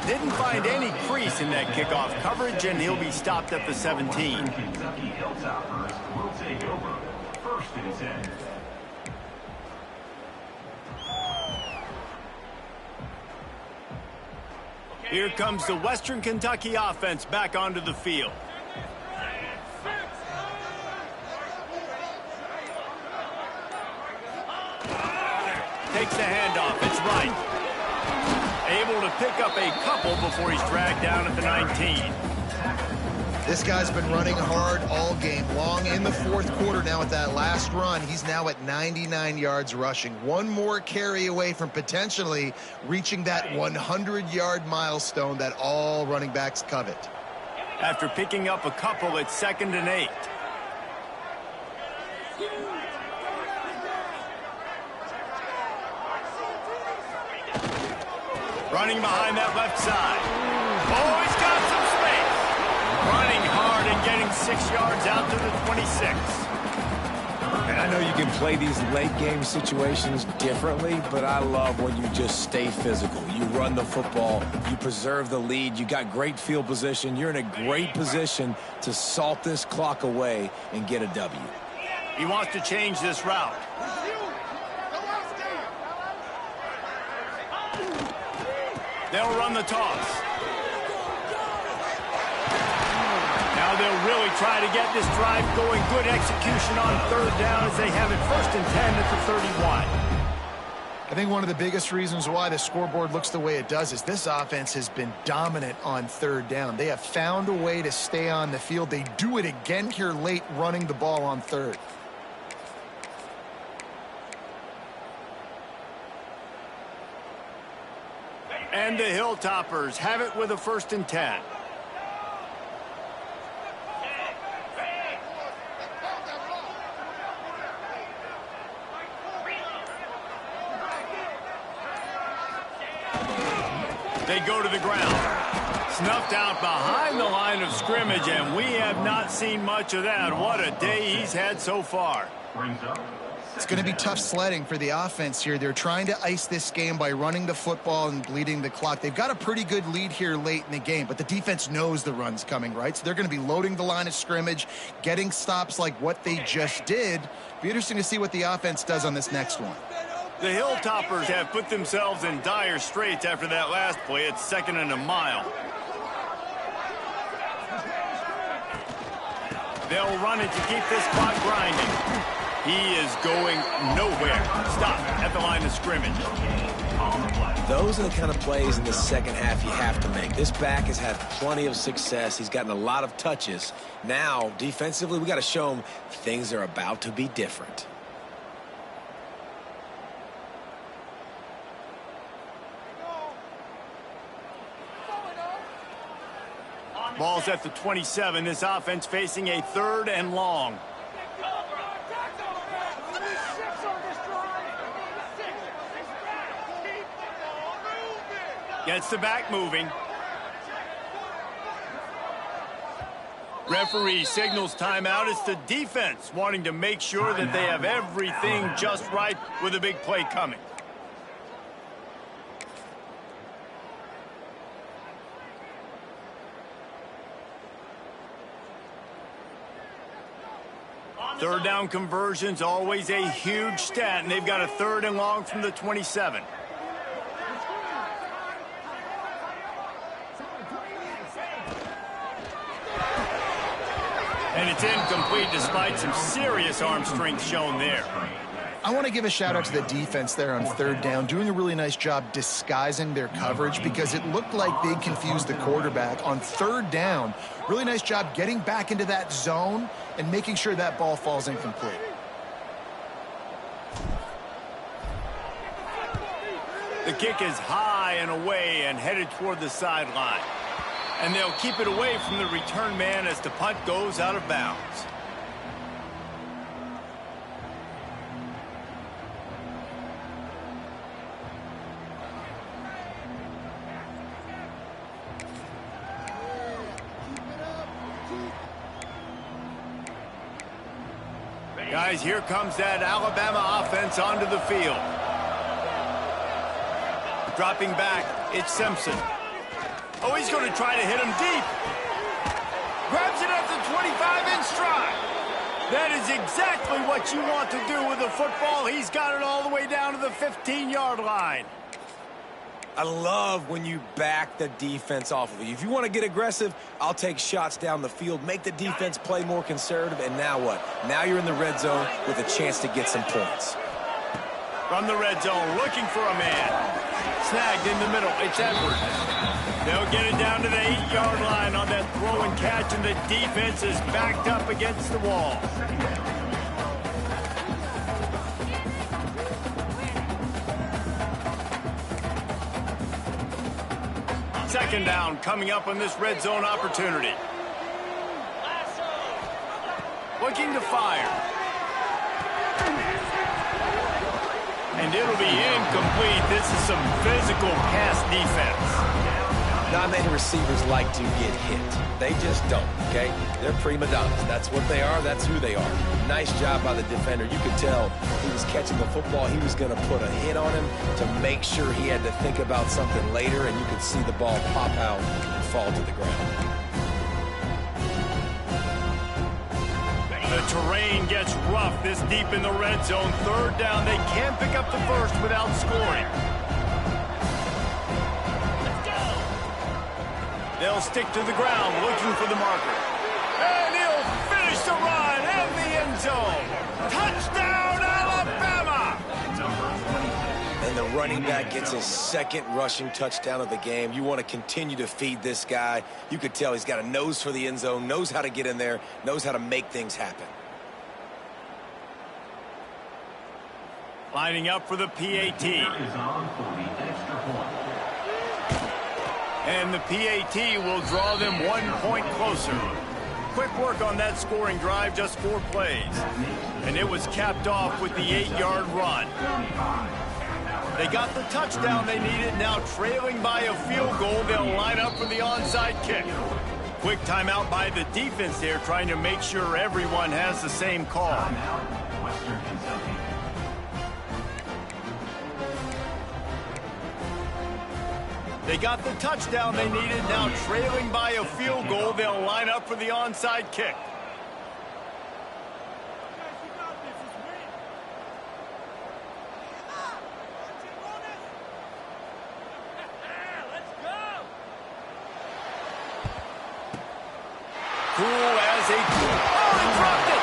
S1: Didn't find any crease in that kickoff coverage, and he'll be stopped at the 17.
S2: Kentucky Hilltoppers will take over. 1st and 10.
S1: Here comes the Western Kentucky offense back onto the field. Takes the handoff. It's right. Able to pick up a couple before he's dragged down at the 19.
S4: This guy's been running hard all game long. In the fourth quarter now at that last run, he's now at 99 yards rushing. One more carry away from potentially reaching that 100-yard milestone that all running backs covet.
S1: After picking up a couple, it's 2nd and 8. Running behind that left side. Oh, he's got some space. Running hard and getting 6 yards out to the 26.
S3: And I know you can play these late game situations differently, but I love when you just stay physical. You run the football, you preserve the lead, you got great field position, you're in a great position to salt this clock away and get a W.
S1: He wants to change this route. They'll run the toss. Now they'll really try to get this drive going. Good execution on 3rd down as they have it 1st and 10 at the 31.
S4: I think one of the biggest reasons why the scoreboard looks the way it does is this offense has been dominant on 3rd down. They have found a way to stay on the field. They do it again here late, running the ball on 3rd.
S1: And the Hilltoppers have it with a 1st and 10. They go to the ground. Snuffed out behind the line of scrimmage, and we have not seen much of that. What a day he's had so far.
S4: It's going to be tough sledding for the offense here. They're trying to ice this game by running the football and bleeding the clock. They've got a pretty good lead here late in the game, but the defense knows the run's coming, right? So they're going to be loading the line of scrimmage, getting stops like what they just did. Be interesting to see what the offense does on this next one.
S1: The Hilltoppers have put themselves in dire straits after that last play. It's 2nd and a mile. They'll run it to keep this clock grinding. He is going nowhere. Stop at the line of scrimmage.
S3: Those are the kind of plays in the second half you have to make. This back has had plenty of success. He's gotten a lot of touches. Now, defensively, we got to show him things are about to be different.
S1: Ball's at the 27. This offense facing a 3rd and long. Gets the back moving. Referee signals timeout. It's the defense wanting to make sure that they have everything just right with a big play coming. Third down conversions, always a huge stat, and they've got a 3rd and long from the 27. And it's incomplete despite some serious arm strength shown there.
S4: I want to give a shout out to the defense there on 3rd down, doing a really nice job disguising their coverage because it looked like they confused the quarterback on 3rd down. Really nice job getting back into that zone and making sure that ball falls incomplete.
S1: The kick is high and away and headed toward the sideline. And they'll keep it away from the return man as the punt goes out of bounds. Guys, here comes that Alabama offense onto the field. Dropping back, it's Simpson. Oh, he's going to try to hit him deep. Grabs it at the 25 in stride. That is exactly what you want to do with the football. He's got it all the way down to the 15-yard line.
S3: I love when you back the defense off of you. If you want to get aggressive, I'll take shots down the field, make the defense play more conservative, and now what? Now you're in the red zone with a chance to get some points.
S1: From the red zone, looking for a man. Snagged in the middle. It's Edwards. They'll get it down to the 8-yard line on that throw and catch, and the defense is backed up against the wall. Second down coming up on this red zone opportunity. Looking to fire. And it'll be incomplete. This is some physical pass defense.
S3: Not many receivers like to get hit. They just don't, okay? They're prima donnas. That's what they are. That's who they are. Nice job by the defender. You could tell he was catching the football. He was going to put a hit on him to make sure he had to think about something later, and you could see the ball pop out and fall to the ground.
S1: The terrain gets rough this deep in the red zone. Third down. They can't pick up the first without scoring. They'll stick to the ground, looking for the marker. And he'll finish the run in the end zone. Touchdown, Alabama!
S3: And the running back gets his second rushing touchdown of the game. You want to continue to feed this guy. You could tell he's got a nose for the end zone, knows how to get in there, knows how to make things happen.
S1: Lining up for the PAT.
S2: Is on for the extra point.
S1: And the PAT will draw them 1 point closer. Quick work on that scoring drive, just 4 plays. And it was capped off with the 8-yard run. They got the touchdown they needed. Now trailing by a field goal, they'll line up for the onside kick. Quick timeout by the defense there, trying to make sure everyone has the same call.
S2: Western Kentucky.
S1: They got the touchdown they needed. Now trailing by a field goal, they'll line up for the onside kick. Cool as a... Oh, he dropped it!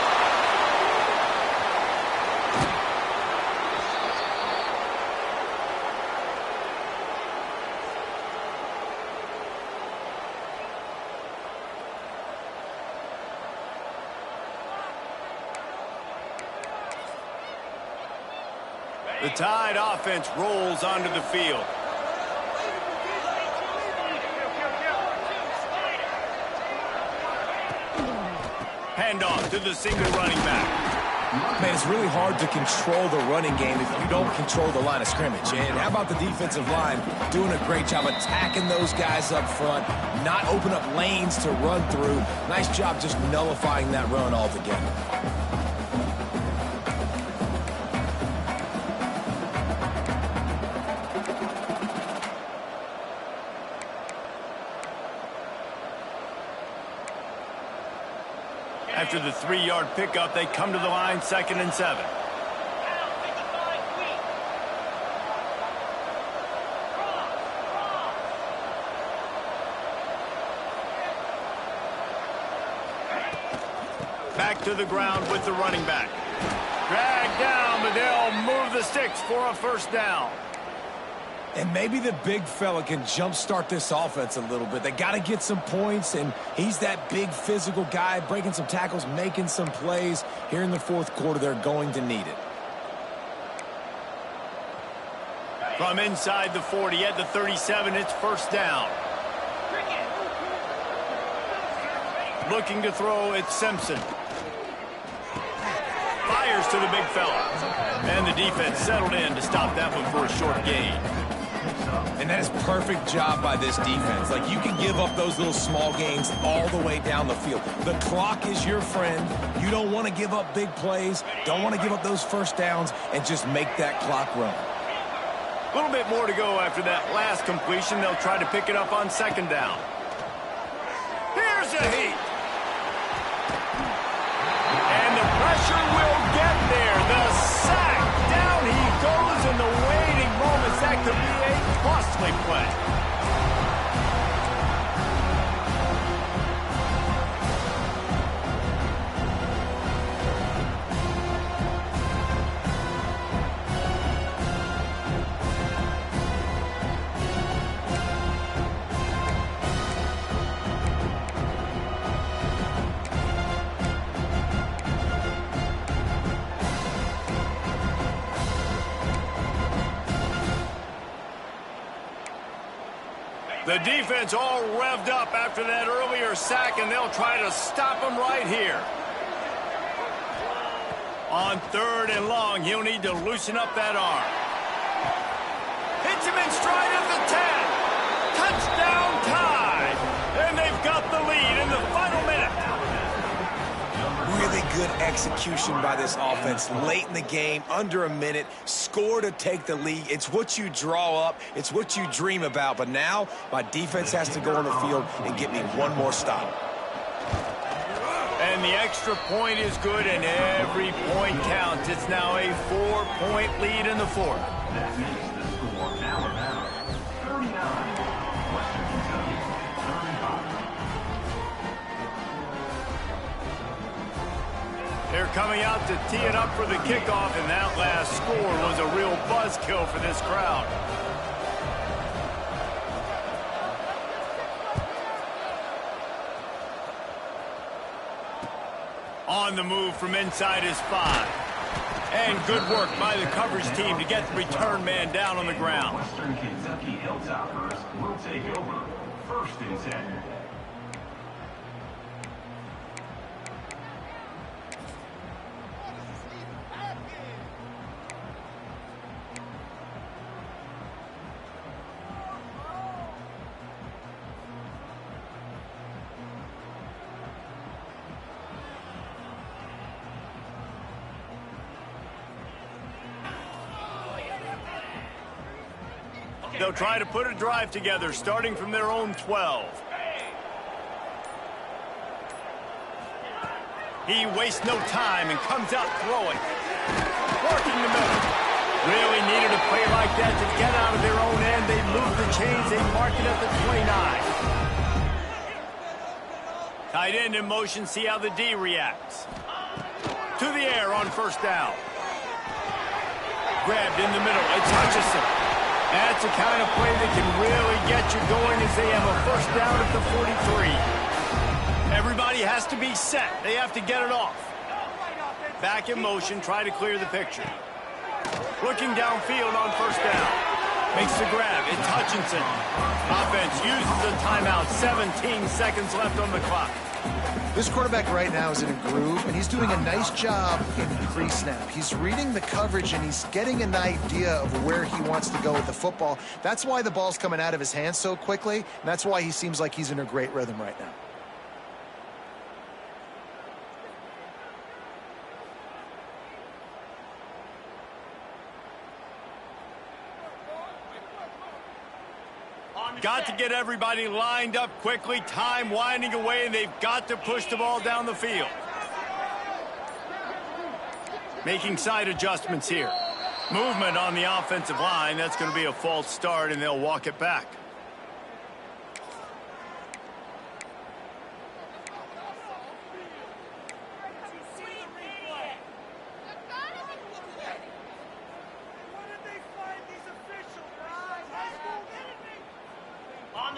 S1: The Tide offense rolls onto the field. Handoff to the single running back.
S3: Man, it's really hard to control the running game if you don't control the line of scrimmage. And how about the defensive line doing a great job attacking those guys up front, not open up lanes to run through. Nice job just nullifying that run altogether.
S1: After the 3-yard pickup, they come to the line, 2nd and 7. Back to the ground with the running back. Dragged down, but they'll move the sticks for a first down.
S3: And maybe the big fella can jumpstart this offense a little bit. They got to get some points, and he's that big physical guy, breaking some tackles, making some plays. Here in the 4th quarter, they're going to need it.
S1: From inside the 40 at the 37, it's first down. Looking to throw, it's Simpson. Fires to the big fella. And the defense settled in to stop that one for a short gain.
S3: And that is perfect job by this defense. Like, you can give up those little small gains all the way down the field. The clock is your friend. You don't want to give up big plays. Don't want to give up those first downs and just make that clock run.
S1: A little bit more to go after that last completion. They'll try to pick it up on 2nd down. Here's a heat. And the pressure will get there. The sack. Down he goes in the waiting moments. That could be a costly play. The defense all revved up after that earlier sack, and they'll try to stop him right here. On 3rd and long, he'll need to loosen up that arm. Hits him in stride at the 10. Touchdown tie. And they've got the lead in the final minute.
S3: Really good execution by this offense late in the game, under a minute, score to take the lead. It's what you draw up, it's what you dream about, but now my defense has to go on the field and get me one more stop.
S1: And the extra point is good, and every point counts. It's now a 4-point lead in the 4th.
S2: That makes the score Alabama 39, Western Kentucky 35.
S1: They're coming out to tee it up for the kickoff, and that last score was a real buzzkill for this crowd. On the move from inside his 5. And good work by the coverage team to get the return man down on the ground.
S2: Western Kentucky Hilltoppers will take over 1st and 10.
S1: They'll try to put a drive together, starting from their own 12. He wastes no time and comes out throwing. Working the middle. Really needed a play like that to get out of their own end. They move the chains. They mark it at the 29. Tight end in motion. See how the D reacts. To the air on 1st down. Grabbed in the middle. It's Hutchinson. That's the kind of play that can really get you going as they have a 1st down at the 43. Everybody has to be set. They have to get it off. Back in motion, try to clear the picture. Looking downfield on 1st down. Makes the grab. It's Hutchinson. Offense uses the timeout. 17 seconds left on the clock.
S4: This quarterback right now is in a groove, and he's doing a nice job in pre-snap. He's reading the coverage, and he's getting an idea of where he wants to go with the football. That's why the ball's coming out of his hands so quickly, and that's why he seems like he's in a great rhythm right now.
S1: Got to get everybody lined up quickly. Time winding away, and they've got to push the ball down the field. Making side adjustments here. Movement on the offensive line. That's going to be a false start, and they'll walk it back.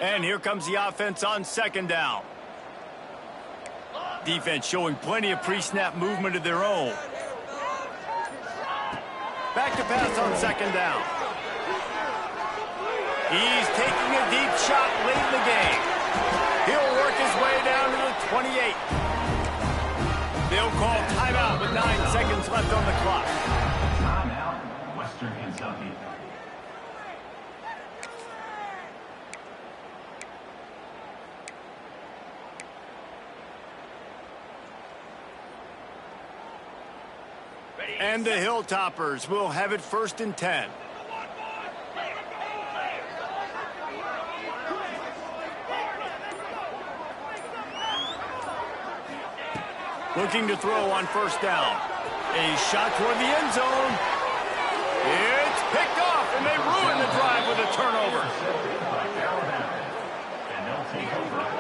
S1: And here comes the offense on 2nd down. Defense showing plenty of pre-snap movement of their own. Back to pass on 2nd down. He's taking a deep shot late in the game. He'll work his way down to the 28. They'll call timeout with 9 seconds left on the clock.
S2: Timeout, Western Kentucky.
S1: And the Hilltoppers will have it 1st and 10. Looking to throw on 1st down. A shot toward the end zone. It's picked off, and they ruin the drive with a turnover.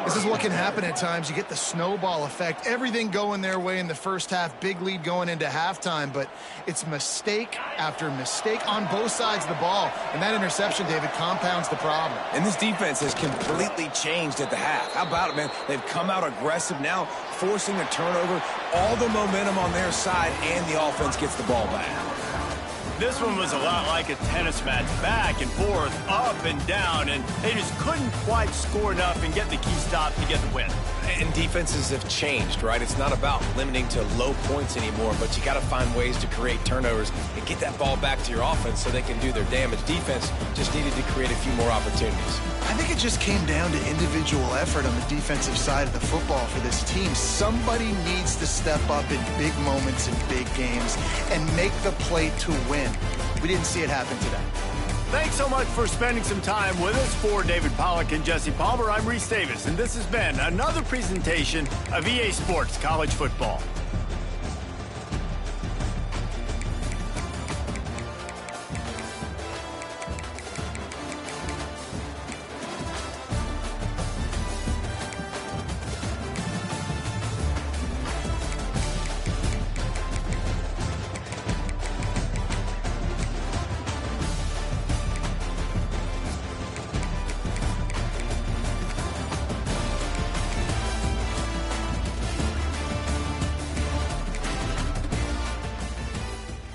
S4: This is what can happen at times. You get the snowball effect. Everything going their way in the 1st half. Big lead going into halftime, but it's mistake after mistake on both sides of the ball. And that interception, David, compounds the problem.
S3: And this defense has completely changed at the half. How about it, man? They've come out aggressive now, forcing a turnover, all the momentum on their side, and the offense gets the ball back.
S1: This one was a lot like a tennis match, back and forth, up and down, and they just couldn't quite score enough and get the key stop to get the win.
S3: And defenses have changed, right? It's not about limiting to low points anymore, but you got to find ways to create turnovers and get that ball back to your offense so they can do their damage. Defense just needed to create a few more opportunities.
S4: I think it just came down to individual effort on the defensive side of the football for this team. Somebody needs to step up in big moments in big games and make the play to win. We didn't see it happen today.
S1: Thanks so much for spending some time with us. For David Pollack and Jesse Palmer, I'm Reese Davis, and this has been another presentation of EA Sports College Football.